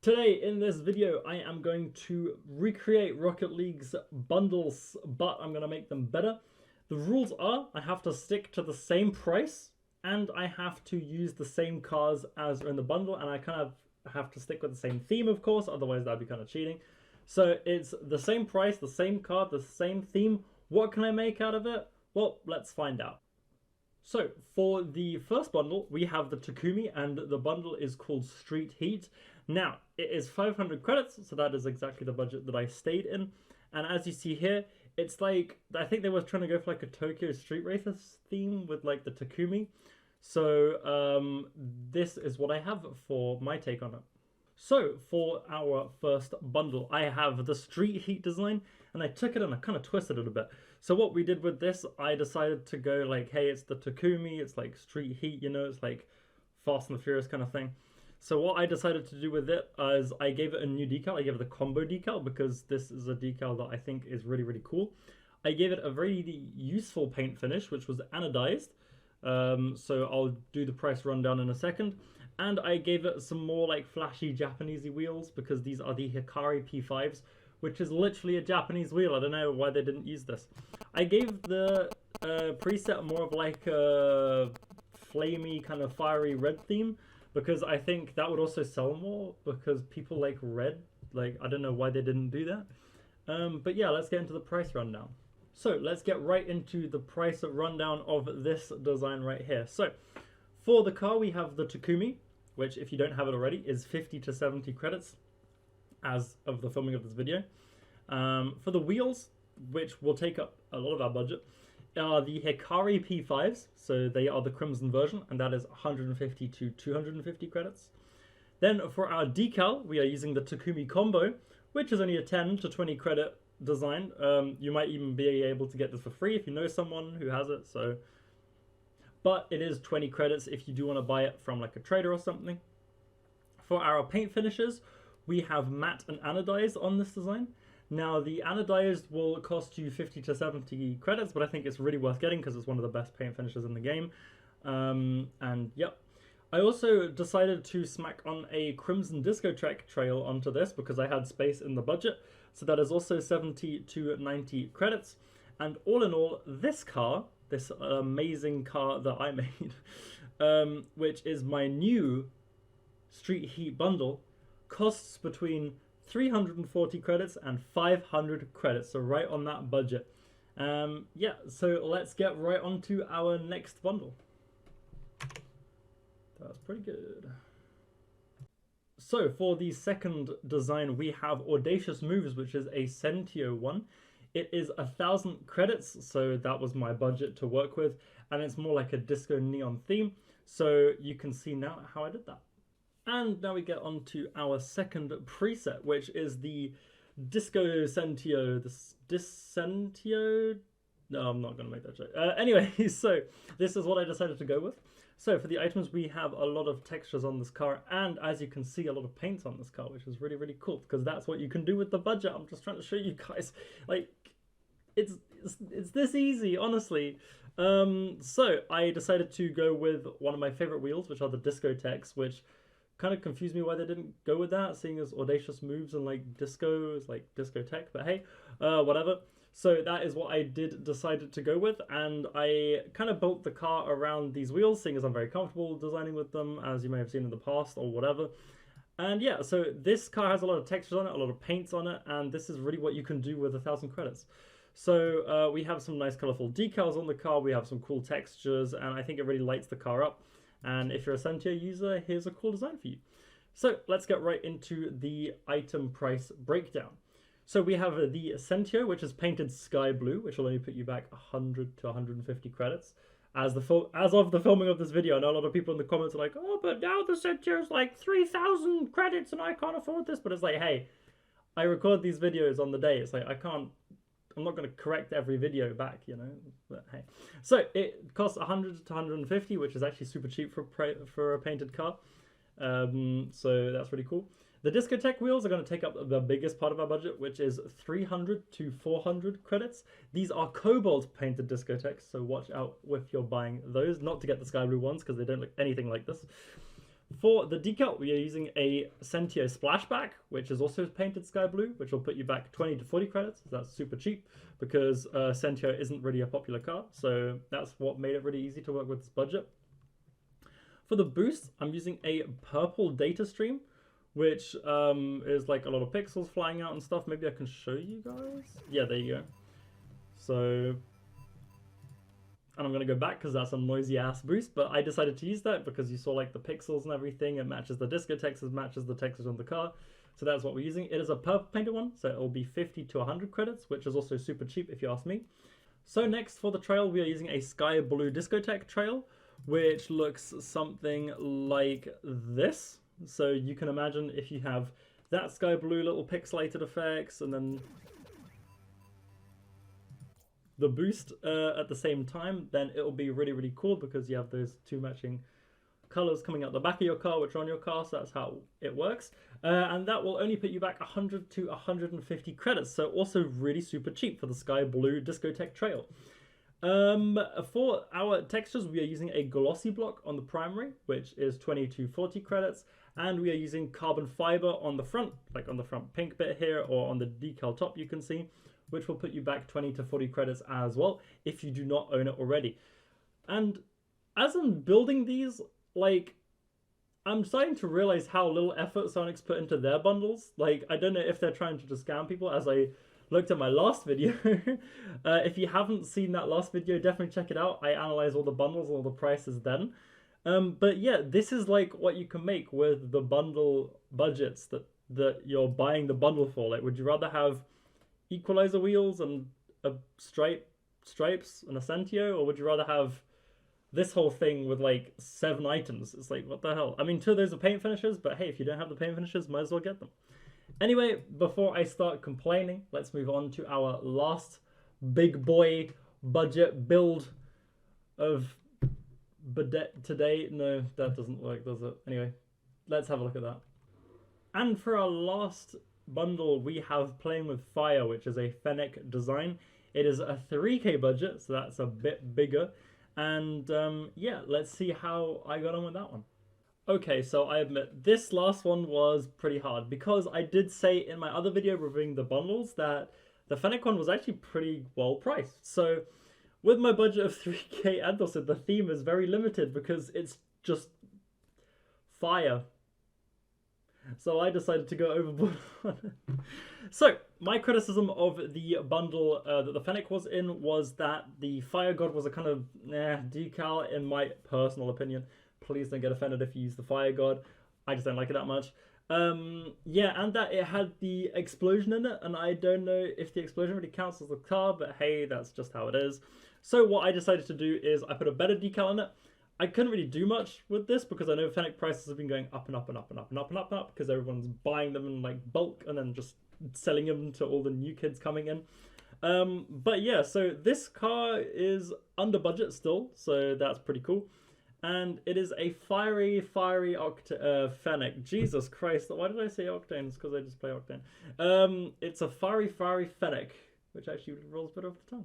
Today in this video I am going to recreate Rocket League's bundles, but I'm going to make them better. The rules are I have to stick to the same price and I have to use the same cars as are in the bundle, and I kind of have to stick with the same theme, of course, otherwise that'd be kind of cheating. So it's the same price, the same card, the same theme. What can I make out of it? Well, let's find out. So for the first bundle, we have the Takumi, and the bundle is called Street Heat. Now, it is 500 credits, so that is exactly the budget that I stayed in. And as you see here, it's like, I think they were trying to go for like a Tokyo Street Racers theme with like the Takumi. So this is what I have for my take on it. So for our first bundle, I have the Street Heat design, and I took it and I kind of twisted it a bit. So what we did with this, I decided to go like, hey, it's the Takumi, it's like Street Heat, you know, it's like Fast and the Furious kind of thing. So what I decided to do with it is I gave it a new decal. I gave it the combo decal because this is a decal that I think is really, really cool. I gave it a very useful paint finish, which was anodized. So I'll do the price rundown in a second. And I gave it some more like flashy Japanesey wheels because these are the Hikari P5s, which is literally a Japanese wheel. I don't know why they didn't use this. I gave the preset more of like a flamey kind of fiery red theme because I think that would also sell more because people like red. Like, I don't know why they didn't do that. But yeah, let's get into the price rundown. So let's get right into the price rundown of this design right here. So for the car, we have the Takumi, which if you don't have it already is 50 to 70 credits as of the filming of this video. For the wheels, which will take up a lot of our budget, are the Hikari P5s, so they are the Crimson version, and that is 150 to 250 credits. Then for our decal, we are using the Takumi Combo, which is only a 10 to 20 credit design. You might even be able to get this for free if you know someone who has it, so... But it is 20 credits if you do want to buy it from like a trader or something. For our paint finishes, we have matte and anodized on this design. Now the anodized will cost you 50 to 70 credits, but I think it's really worth getting because it's one of the best paint finishes in the game. And yep. I also decided to smack on a Crimson Discotheque trail onto this because I had space in the budget. So that is also 70 to 90 credits. And all in all, this car, this amazing car that I made, which is my new Street Heat bundle, costs between 340 credits and 500 credits, so right on that budget. Yeah, so let's get right on to our next bundle. That's pretty good. So for the second design, we have Audacious Moves, which is a Sentio one. It is 1,000 credits, so that was my budget to work with, and it's more like a disco neon theme, so you can see now how I did that. And now we get on to our second preset, which is the Disco Sentio. No, I'm not going to make that joke. Anyway, so this is what I decided to go with. So for the items, we have a lot of textures on this car, and as you can see, a lot of paints on this car, which is really, really cool, because that's what you can do with the budget. I'm just trying to show you guys, like, it's this easy, honestly. So I decided to go with one of my favorite wheels, which are the Discotheques, which kind of confused me why they didn't go with that, seeing as Audacious Moves and like disco is like Discotheque, but hey, whatever. So that is what I decided to go with, and I kind of built the car around these wheels, seeing as I'm very comfortable designing with them, as you may have seen in the past or whatever. And yeah, so this car has a lot of textures on it, a lot of paints on it, and this is really what you can do with 1,000 credits. So we have some nice colorful decals on the car, we have some cool textures, and I think it really lights the car up. And if you're a Sentio user, here's a cool design for you. So let's get right into the item price breakdown. So we have the Sentio, which is painted sky blue, which will only put you back 100 to 150 credits. As of the filming of this video, I know a lot of people in the comments are like, oh, but now the Sentio is like 3,000 credits and I can't afford this. But it's like, hey, I record these videos on the day. It's like, I'm not going to correct every video back, you know, but hey. So it costs 100 to 150, which is actually super cheap for a painted car. So that's really cool. The Discotheque wheels are going to take up the biggest part of our budget, which is 300 to 400 credits. These are cobalt painted Discotheques, so watch out if you're buying those. Not to get the sky blue ones, because they don't look anything like this. For the decal, we are using a Sentio Splashback, which is also painted sky blue, which will put you back 20 to 40 credits. That's super cheap because Sentio isn't really a popular car, so that's what made it really easy to work with this budget. For the boost, I'm using a purple data stream, which is like a lot of pixels flying out and stuff. Maybe I can show you guys. Yeah, there you go. So, and I'm going to go back because that's a noisy ass boost, but I decided to use that because you saw like the pixels and everything. It matches the disco textures, matches the textures on the car. So that's what we're using. It is a purple painted one, so it will be 50 to 100 credits, which is also super cheap if you ask me. So next for the trail, we are using a sky blue discotheque trail, which looks something like this. So you can imagine if you have that sky blue little pixelated effects and then the boost at the same time, then it'll be really, really cool because you have those two matching colors coming out the back of your car, which are on your car, so that's how it works. And that will only put you back 100 to 150 credits, so also really super cheap for the sky blue discotheque trail. For our textures, we are using a glossy block on the primary, which is 20 to 40 credits, and we are using carbon fiber on the front, like on the front pink bit here, or on the decal top you can see, which will put you back 20 to 40 credits as well, if you do not own it already. And as I'm building these, like, I'm starting to realize how little effort Sonic's put into their bundles. Like, I don't know if they're trying to just scam people, as I looked at my last video. If you haven't seen that last video, definitely check it out. I analyze all the bundles and all the prices then. But yeah, this is like what you can make with the bundle budgets that you're buying the bundle for. Like, would you rather have equalizer wheels and a stripes and a Sentio, or would you rather have this whole thing with like 7 items? It's like, what the hell? I mean, 2 of those are paint finishes, but hey, if you don't have the paint finishes, might as well get them. Anyway, before I start complaining, let's move on to our last big boy budget build of today. No, that doesn't work, does it? Anyway, let's have a look at that. And for our last bundle, we have Playing with Fire, which is a Fennec design. It is a 3K budget, so that's a bit bigger. And yeah, let's see how I got on with that one. Okay, so I admit this last one was pretty hard because I did say in my other video reviewing the bundles that the Fennec one was actually pretty well priced. So with my budget of 3K and also the theme is very limited because it's just fire. So I decided to go overboard on it. So my criticism of the bundle that the Fennec was in was that the Fire God was a kind of decal in my personal opinion. Please don't get offended if you use the Fire God. I just don't like it that much. Yeah, and that it had the explosion in it, and I don't know if the explosion really counts as a car, but hey, that's just how it is. So what I decided to do is I put a better decal in it. I couldn't really do much with this because I know Fennec prices have been going up and up and up and up and up and up and up because everyone's buying them in like bulk and then just selling them to all the new kids coming in. But yeah, so this car is under budget still, so that's pretty cool. And it is a fiery Fennec. Jesus Christ, why did I say Octane? It's because I just play Octane. It's a fiery Fennec, which actually rolls better off the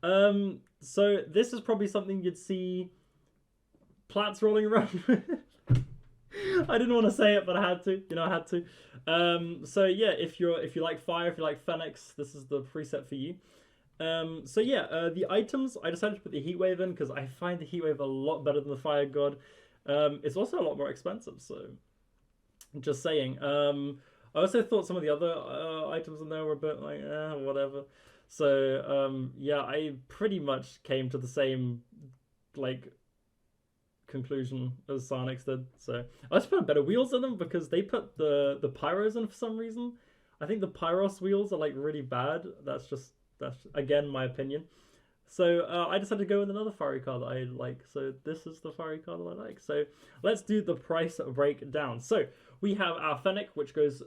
tongue. So this is probably something you'd see Platts rolling around with. I didn't want to say it, but I had to. You know, I had to. So yeah, if you like fire, if you like Fennecs, this is the preset for you. So yeah, the items, I decided to put the Heatwave in because I find the Heatwave a lot better than the Fire God. It's also a lot more expensive, so just saying. I also thought some of the other items in there were a bit like, whatever. So yeah, I pretty much came to the same like conclusion as Sonic's did. So I just put better wheels in them because they put the Pyros in for some reason. I think the Pyros wheels are like really bad. That's again my opinion. So I decided to go with another fiery car that I like. So this is the fiery car that I like. So let's do the price breakdown. So we have our Fennec, which goes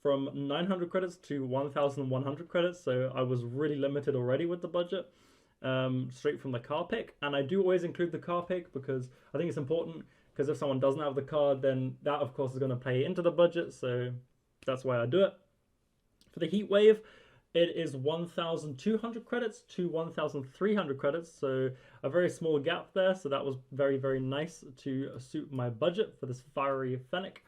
from 900 credits to 1,100 credits. So I was really limited already with the budget, straight from the car pick. And I do always include the car pick because I think it's important, because if someone doesn't have the car, then that of course is going to play into the budget. So that's why I do it. For the Heatwave, it is 1,200 credits to 1,300 credits, so a very small gap there, so that was very, very nice to suit my budget for this fiery Fennec.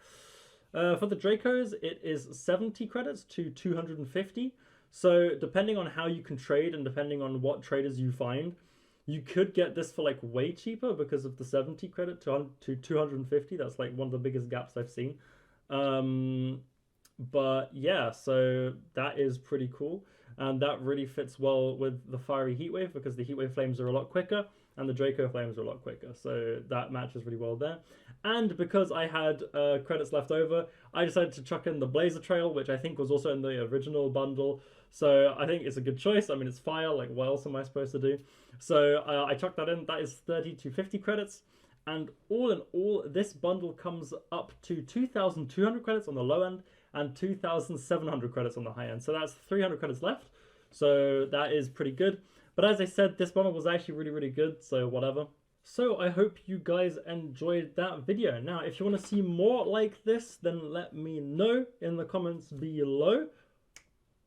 For the Dracos, it is 70 credits to 250, so depending on how you can trade and depending on what traders you find, you could get this for like way cheaper because of the 70 credit to 250. That's like one of the biggest gaps I've seen. But yeah, so that is pretty cool. And that really fits well with the fiery heatwave because the heatwave flames are a lot quicker and the Draco flames are a lot quicker. So that matches really well there. And because I had credits left over, I decided to chuck in the Blazer Trail, which I think was also in the original bundle. So I think it's a good choice. I mean, it's fire, like what else am I supposed to do? So I chucked that in. That is 30 to 50 credits. And all in all, this bundle comes up to 2,200 credits on the low end and 2,700 credits on the high end. So that's 300 credits left. So that is pretty good. But as I said, this bundle was actually really, really good. So whatever. So I hope you guys enjoyed that video. Now, if you want to see more like this, then let me know in the comments below.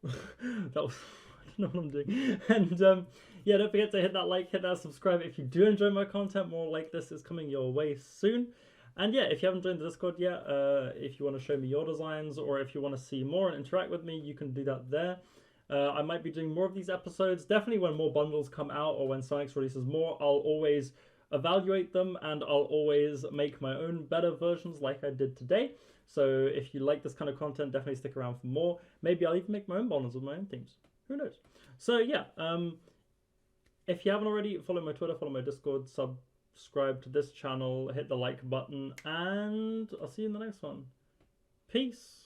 That was... I don't know what I'm doing. And yeah, don't forget to hit that like, hit that subscribe if you do enjoy my content. More like this is coming your way soon. And yeah, if you haven't joined the Discord yet, if you want to show me your designs or if you want to see more and interact with me, you can do that there. I might be doing more of these episodes. Definitely when more bundles come out or when Sonics releases more, I'll always evaluate them and I'll always make my own better versions like I did today. So if you like this kind of content, definitely stick around for more. Maybe I'll even make my own bundles with my own themes. Who knows? So yeah, if you haven't already, follow my Twitter, follow my Discord, subscribe to this channel, hit the like button, and I'll see you in the next one. Peace.